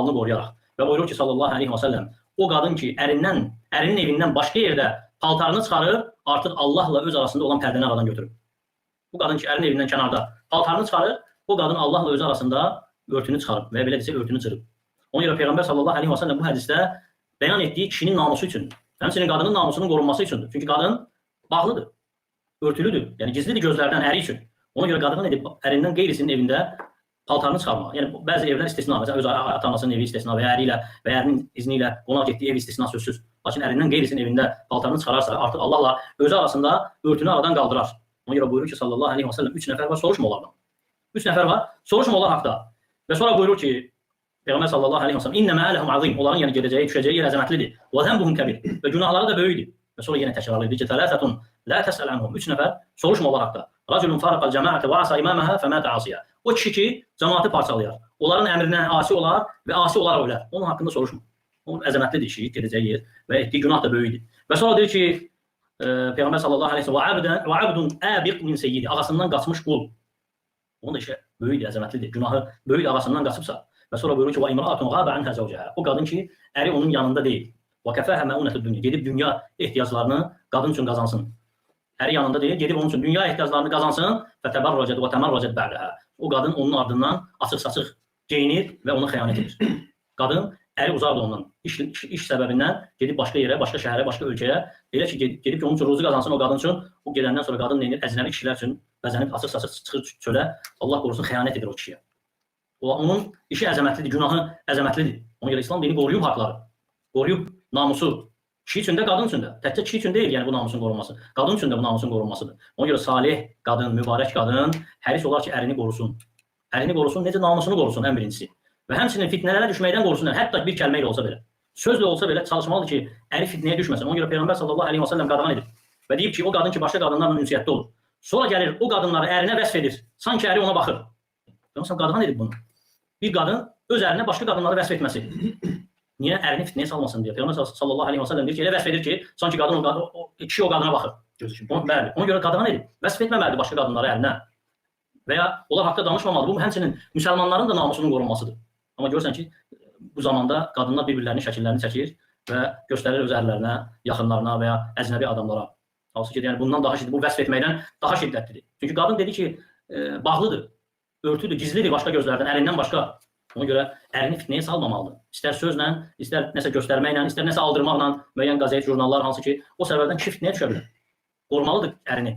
malını qoruyaraq. Və buyurur ki, sallallahu aleyhi və səlləm, o qadın ki, ərinin evindən başqa yerdə paltarını çıxarır, artıq Allahla öz arasında olan pərdəni aradan götürür. Bu qadın ki, ərinin evindən kənarda paltarını çıxarır, o qadın Allahla öz arasında örtünü çıxarıb və belə desə örtünü cırıb. Ona görə Peyğəmbər sallallahu aleyhi və səlləm bu hədisdə bəyan etdiyi kişinin namusu üçün, həmçinin qadının namusunun qorunması üçündür. Çünki qadın bağlıdır, örtülüdür, yəni gizlidir gözlərdən əri üçün. Ona görə qadının edib ərindən qeyrisinin evində paltarını çıxarmaq. Yəni bəzi evlər istisna, məsələn öz ata-anasının evi istisna və əri ilə və ərinin izni ilə qonaq getdiyi ev istisna sözsüz. Lakin ərindən qeyrisinin evində paltarını çıxararsa, artıq Allahla özü arasında örtünü aradan qaldırar. Ona görə buyurur ki, sallallahu aleyhi və səlləm 3 nəfər var, soruşma onlardan. 3 nəfər var, soruşma onlar haqda. Və sonra buyurur ki, Peyğəmbər sallallahu aleyhi və səlləm İnnəmə ələhum azim, onların yəni gedəcəyi, düşəcəyi yer əzəmətlidir. Və zənbuhum kəbir, və günahları da böyükdür. Və sonra yenə təkrarlayır ki, tələsətun la təsəl anhum, 3 nəfər soruşma onlar haqda. Rəculun faraqal cəmaətə və asa imaməhə fəmətə asiyə. O kişi ki, cəmaatı parçalayar, onların əmrinə asi olar və asi olaraq ölər. Onun haqqında soruşma. Onun əzəmətlidir işi, gedəcəyi yer və etdiyi günah da böyükdür. Və sonra deyir ki, Peyğəmbər sallallahu aleyhi və səlləm və abdun əbiq min seyyidi, ağasından qaçmış qul. Onun da işi böyükdür, əzəmətlidir. Günahı böyük ağasından qaçıbsa. Və sonra buyurur ki, və imra'atun qaba anha zawjaha. O qadın ki, əri onun yanında deyil. Və kəfəha ma'unatu dunya. Gedib dünya ehtiyaclarını qadın üçün qazansın. Əri yanında deyil, gedib onun üçün dünya ehtiyaclarını qazansın və təbərrəcət və təmərrəcət ba'daha. O qadın onun ardından açıq-saçıq geyinir və ona xəyanət edir. Qadın əri uzaqdır ondan. İş səbəbindən gedib başqa yerə, başqa şəhərə, başqa ölkəyə, elə ki gedib ki onun üçün ruzi qazansın o qadın üçün. O gedəndən sonra qadın neyinir? Əcnəbi kişilər üçün bəzənib açıq-saçıq çıxır çölə. Allah qorusun xəyanət edir o kişiyə. Onun işi əzəmətlidir, günahı əzəmətlidir. Ona görə İslam dini qoruyub haqları, qoruyub namusu. Kişi üçün də, qadın üçün də. Təkcə kişi üçün deyil, yəni bu namusun qorunması. Qadın üçün də bu namusun qorunmasıdır. Ona görə salih qadın, mübarək qadın həris olar ki, ərini qorusun. Ərini qorusun, necə namusunu qorusun ən birincisi. Və həmçinin fitnələrə düşməkdən qorusun, hətta bir kəlmə ilə olsa belə. Sözlə olsa belə çalışmalıdır ki, əri fitnəyə düşməsin. Ona görə Peyğəmbər sallallahu aleyhi və səlləm qadağan edib. Və deyib ki, o qadın ki, başqa qadınlarla ünsiyyətdə olur. Sonra gəlir o qadınları ərinə vəsf edir. Sanki əri ona baxır. Peyğəmbər qadağan edib bunu. Bir qadın öz ərinə başqa qadınları vəsf etməsi. Niyə? Ərini fitnəyə salmasın deyə. Peyğəmbər sallallahu aleyhi və səlləm deyir ki, elə vəsf edir ki, sanki kişi o qadına baxır. Bəli, ona görə qadağan edib. Vəsf etməməlidir başqa qadınları ərinə. Və ya onlar haqda danışmamalıdır. Bu həmçinin müsəlmanların da namusunun qorunmasıdır. Amma görürsən ki, bu zamanda qadınlar bir-birlərinin şəkillərini çəkir və göstərir öz ərlərinə, yaxınlarına və ya əcnəbi adamlara. Halbuki ki, yəni bundan daha şiddətli, bu vəsf etməkdən daha şiddətlidir. Çünki qadın dedi ki, bağlıdır, örtüdür, gizlidir başqa gözlərdən, ərindən başqa. Ona görə ərini fitnəyə salmamalıdır. İstər sözlə, istər nəsə göstərməklə, istər nəsə aldırmaqla, müəyyən qəzet, jurnallar hansı ki, o səbəbdən kişi fitnəyə düşə bilər. Qorumalıdır ərini.